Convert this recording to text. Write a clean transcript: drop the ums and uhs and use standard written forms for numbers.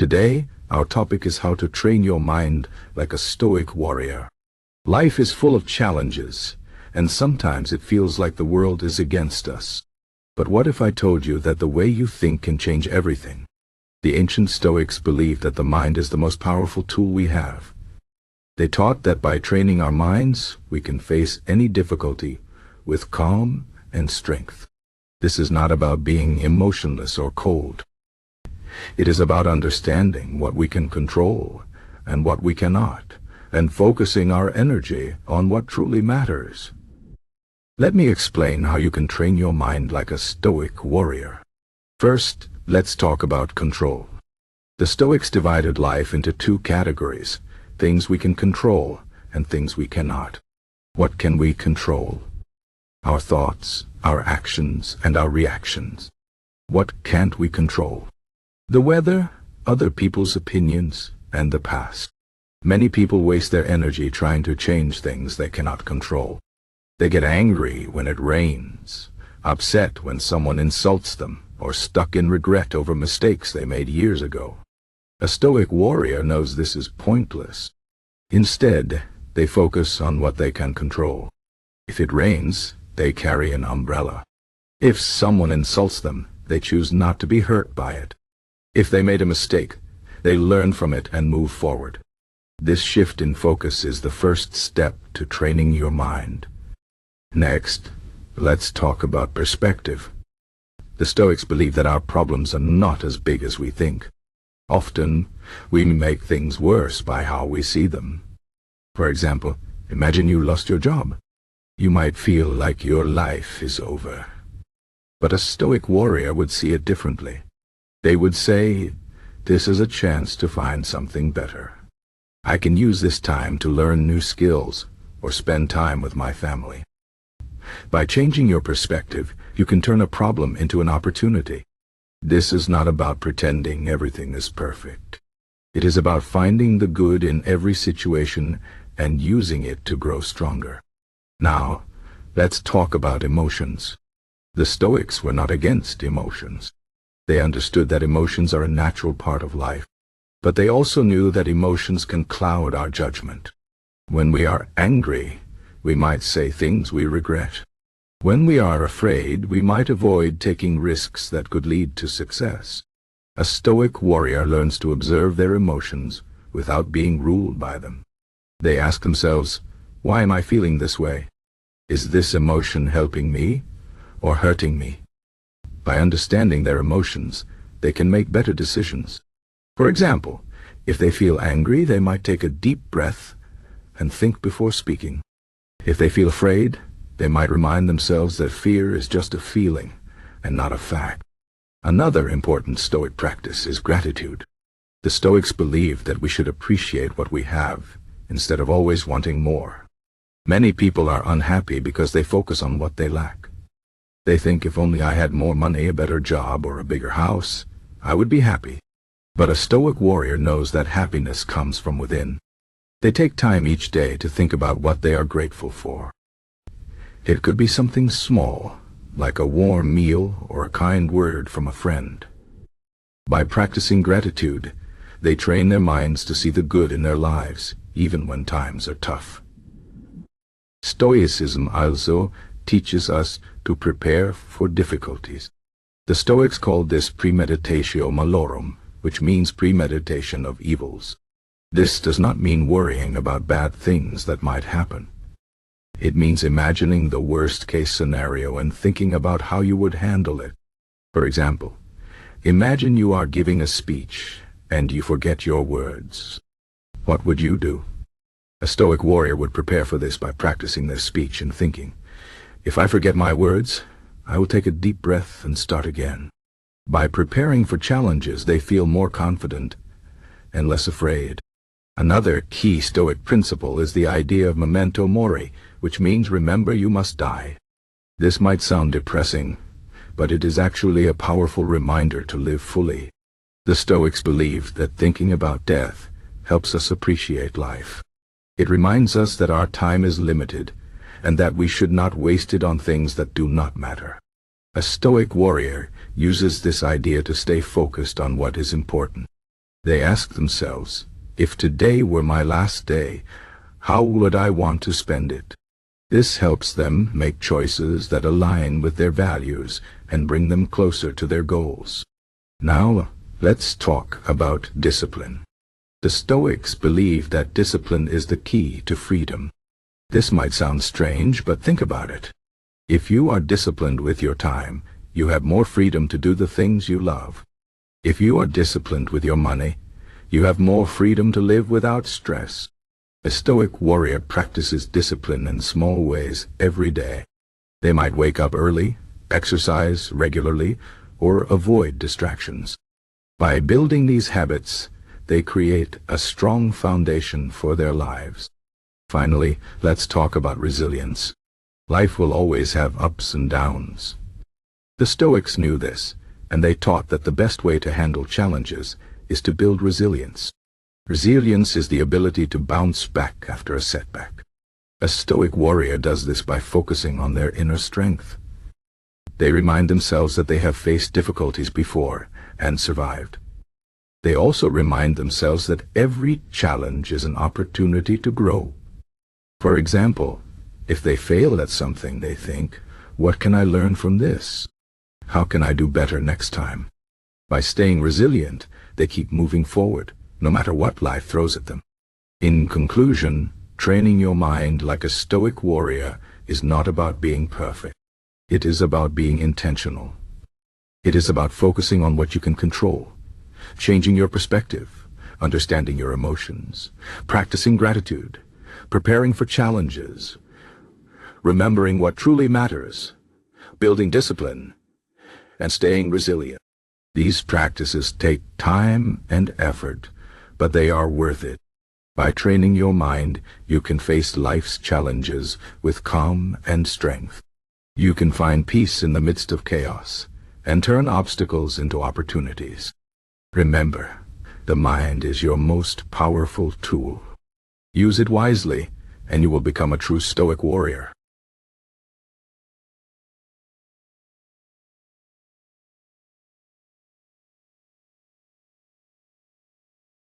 Today, our topic is how to train your mind like a Stoic warrior. Life is full of challenges, and sometimes it feels like the world is against us. But what if I told you that the way you think can change everything? The ancient Stoics believed that the mind is the most powerful tool we have. They taught that by training our minds, we can face any difficulty with calm and strength. This is not about being emotionless or cold. It is about understanding what we can control and what we cannot, and focusing our energy on what truly matters. Let me explain how you can train your mind like a Stoic warrior. First, let's talk about control. The Stoics divided life into two categories: things we can control and things we cannot. What can we control? Our thoughts, our actions, and our reactions. What can't we control? The weather, other people's opinions, and the past. Many people waste their energy trying to change things they cannot control. They get angry when it rains, upset when someone insults them, or stuck in regret over mistakes they made years ago. A Stoic warrior knows this is pointless. Instead, they focus on what they can control. If it rains, they carry an umbrella. If someone insults them, they choose not to be hurt by it. If they made a mistake, they learn from it and move forward. This shift in focus is the first step to training your mind. Next, let's talk about perspective. The Stoics believe that our problems are not as big as we think. Often, we make things worse by how we see them. For example, imagine you lost your job. You might feel like your life is over. But a Stoic warrior would see it differently. They would say, "This is a chance to find something better. I can use this time to learn new skills or spend time with my family." By changing your perspective, you can turn a problem into an opportunity. This is not about pretending everything is perfect. It is about finding the good in every situation and using it to grow stronger. Now, let's talk about emotions. The Stoics were not against emotions. They understood that emotions are a natural part of life. But they also knew that emotions can cloud our judgment. When we are angry, we might say things we regret. When we are afraid, we might avoid taking risks that could lead to success. A Stoic warrior learns to observe their emotions without being ruled by them. They ask themselves, "Why am I feeling this way? Is this emotion helping me or hurting me?" By understanding their emotions, they can make better decisions. For example, if they feel angry, they might take a deep breath and think before speaking. If they feel afraid, they might remind themselves that fear is just a feeling and not a fact. Another important Stoic practice is gratitude. The Stoics believe that we should appreciate what we have instead of always wanting more. Many people are unhappy because they focus on what they lack. They think, if only I had more money, a better job, or a bigger house, I would be happy. But a Stoic warrior knows that happiness comes from within. They take time each day to think about what they are grateful for. It could be something small, like a warm meal or a kind word from a friend. By practicing gratitude, they train their minds to see the good in their lives, even when times are tough. Stoicism also teaches us to prepare for difficulties. The Stoics called this premeditatio malorum, which means premeditation of evils. This does not mean worrying about bad things that might happen. It means imagining the worst-case scenario and thinking about how you would handle it. For example, imagine you are giving a speech and you forget your words. What would you do? A Stoic warrior would prepare for this by practicing their speech and thinking, "If I forget my words, I will take a deep breath and start again." By preparing for challenges, they feel more confident and less afraid. Another key Stoic principle is the idea of memento mori, which means remember you must die. This might sound depressing, but it is actually a powerful reminder to live fully. The Stoics believed that thinking about death helps us appreciate life. It reminds us that our time is limited and that we should not waste it on things that do not matter. A Stoic warrior uses this idea to stay focused on what is important. They ask themselves, if today were my last day, how would I want to spend it? This helps them make choices that align with their values and bring them closer to their goals. Now, let's talk about discipline. The Stoics believe that discipline is the key to freedom. This might sound strange, but think about it. If you are disciplined with your time, you have more freedom to do the things you love. If you are disciplined with your money, you have more freedom to live without stress. A Stoic warrior practices discipline in small ways every day. They might wake up early, exercise regularly, or avoid distractions. By building these habits, they create a strong foundation for their lives. Finally, let's talk about resilience. Life will always have ups and downs. The Stoics knew this, and they taught that the best way to handle challenges is to build resilience. Resilience is the ability to bounce back after a setback. A Stoic warrior does this by focusing on their inner strength. They remind themselves that they have faced difficulties before and survived. They also remind themselves that every challenge is an opportunity to grow. For example, if they fail at something, they think, what can I learn from this? How can I do better next time? By staying resilient, they keep moving forward, no matter what life throws at them. In conclusion, training your mind like a Stoic warrior is not about being perfect. It is about being intentional. It is about focusing on what you can control, changing your perspective, understanding your emotions, practicing gratitude, preparing for challenges, remembering what truly matters, building discipline, and staying resilient. These practices take time and effort, but they are worth it. By training your mind, you can face life's challenges with calm and strength. You can find peace in the midst of chaos and turn obstacles into opportunities. Remember, the mind is your most powerful tool. Use it wisely, and you will become a true Stoic warrior.